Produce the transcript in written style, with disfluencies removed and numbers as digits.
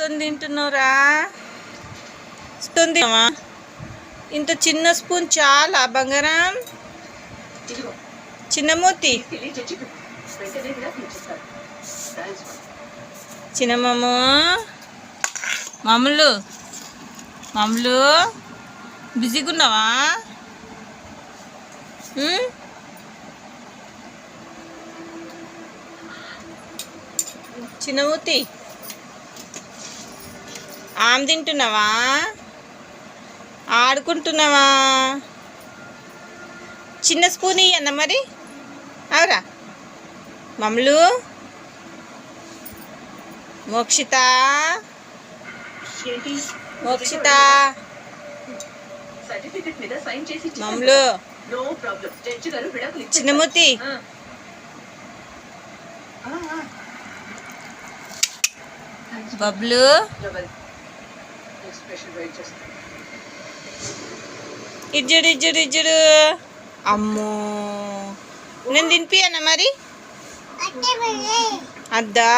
ఎవరితో తింటున్నావురా? స్పూన్ తినవా? ఇంత చిన్న స్పూన్ చాలా బంగారం. చిన్నమూర్తి చిన్నమ్మ మామూలు మామూలు బిజీగా ఉన్నావా? చిన్నమూర్తి ఆమె తింటున్నావా? ఆడుకుంటున్నావా? చిన్న స్పూన్ ఇయ్యన్న మరి. అవురా మమ్మలు మోక్షిత మోక్షిత మమ్మలు చిన్నమూర్తి బబ్లు ఇజ్జుడు ఇజ్జుడు ఇజ్జుడు. అమ్మో నేను తినిపియనా మరి? అద్దా